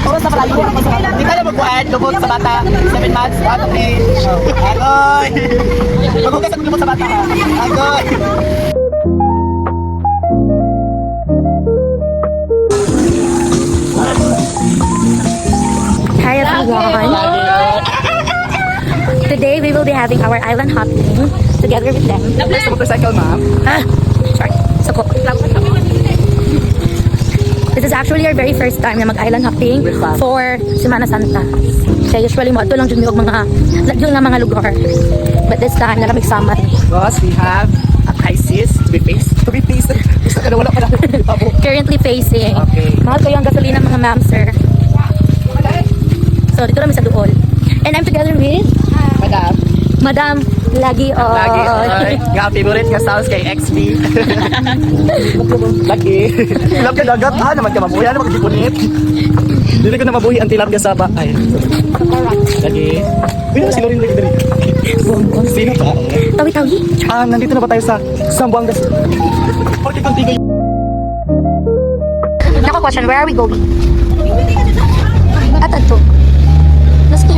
Oras na palayo. Hindi ka na magbuhat. Lubot sa bata. 7 months. Agoy. Agoy. Maghugas ang lubot sa bata. Agoy. Hi everyone. Today we will be having our island hopping together with them. Where's the motorcycle, ma'am? Sorry. Suko. This is actually our very first time na mag-island hopping for Semana Santa. Kaya usually mo ito lang dyan mga lugar. But this time, naramig sama. Because we have a crisis to be faced. Gusto ka na wala pa natin. Currently facing. Okay. Mahal ko yung gasolina mga ma'am, sir. So, dito kami sa Duol. And I'm together with Madam Lagi on. Lagi. Nga favorite nga sounds kay XB. Lagi. Ilang ka dagat. Naman ka mabuhi. Naman ka dipunit. Dili ko na mabuhi ang tilapia sa ba. Ay. Lagi. Pino si Lorin lagi dali. Sino ba? Tawi-tawi. Nandito na ba tayo sa Zamboanga? Pwede kong tigay. Nako question, where are we going? At ato. Let's go.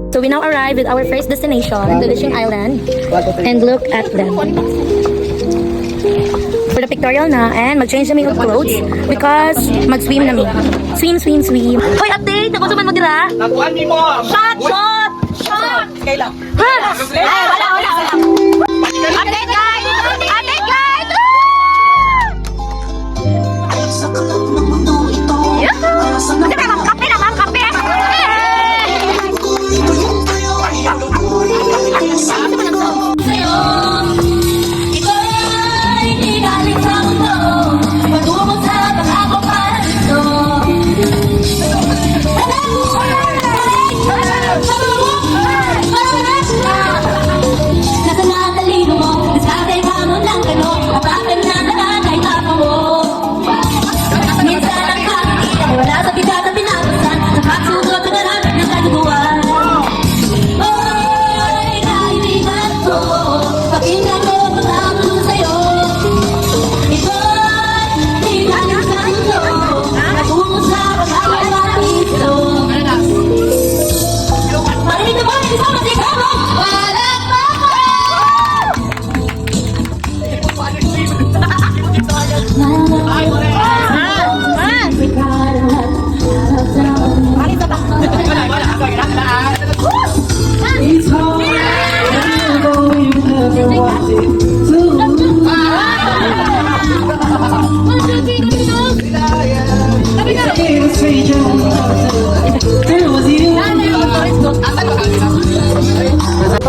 So we now arrive at our first destination, the Lishing Island, and look at them. For the pictorial na, and mag-change kami of clothes because mag-swim na mi. Swim. Hoy, update! Ako naman mag-ira! Nakuhan ni mo! Shot! Kailan? Ha? Ay, wala. Update guys! Hindi ka kape naman, kape!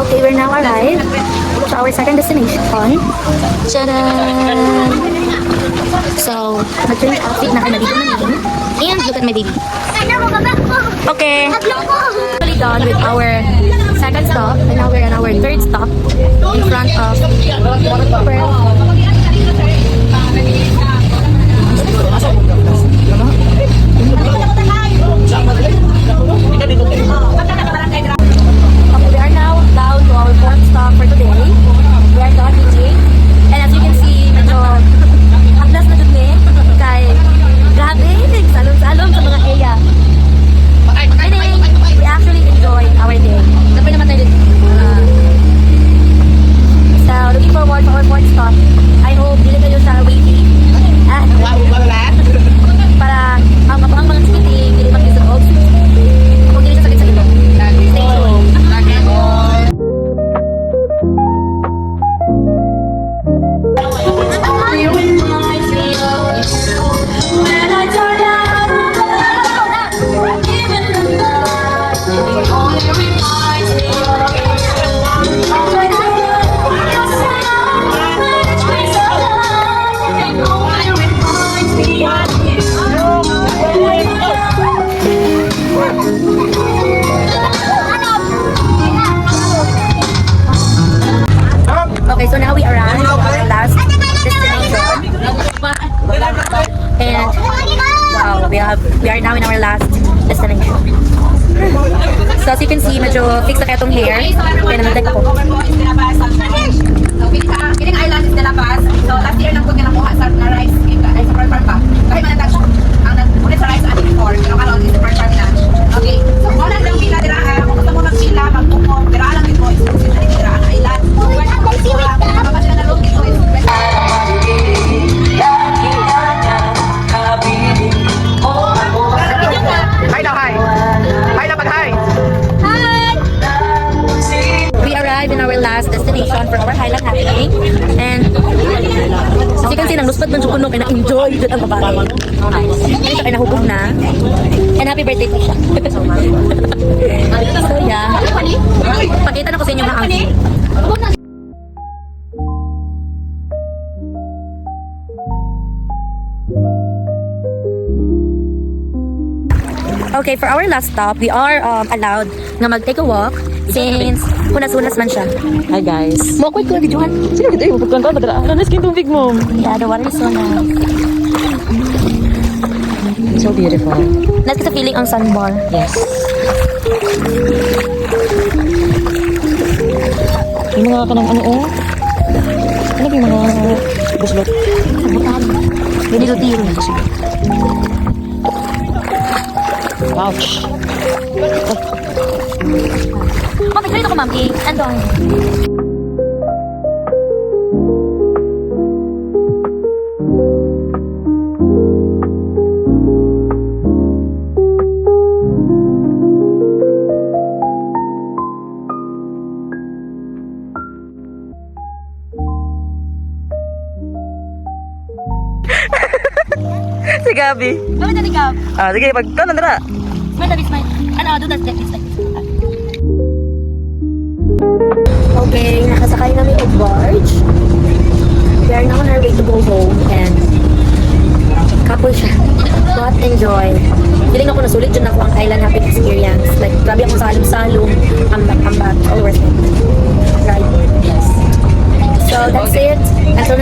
Okay, we're now arrived to our second destination. Tcharam! So, mag-change outfit na kami dito na din. And look at my baby. Okay. We're done with our second stop. And now we're on our third stop in front of Pearl. We are now down to our fourth stop for today. We are done eating. And as you can see, medyo hagdas na dun kay grabe, salong-salong sa mga area. Meaning, we actually enjoyed our day. Tapos naman tayo dito. So, looking forward to our fourth stop. I hope dili kayo sa waiting. Para ang mga skating, dili mag-isip of kung dili sa sakit sa ilo. Stay tuned. Okay, so now we arrived at our last destination. And wow, we are now in our last destination. So as you can see, medyo fix na kaya itong hair. Kaya naman ako. Kiling Island is de La Paz. So last year lang ko kinakuha sa rice. Ay, sa farm ba? cute ang babae. Oh, nice. Ito ay nahubog na. And happy birthday po siya. So yeah. Pakita na ko sa inyo mga angki. Okay, for our last stop, we are allowed na mag-take a walk since hunas-hunas man siya. Hi guys. Mo ko ito, videohan. Sino kita yung pagkanto? Ano na skin tubig mo? Yeah, the water is so nice. So beautiful. Nice kasi feeling ang sandbar. Yes. Yung mga kanang ano oh. Ano ba yung mga buslot? Sabutan. Ganito-tiro. Ouch. Oh, may ko, ma'am. Andong. Si Gabi. Bakit natin ka? Sige, pagkanan na. Smile, David, smile. Ano, do that, this. Okay, nakasakay namin yung barge. We are now on our way to go home and couple siya. What enjoy. Feeling ako nasulit dyan ako ang Thailand happy experience. Like, grabe akong salong-salong. Ambak, all worth it. Right? Yes. So, that's it. Until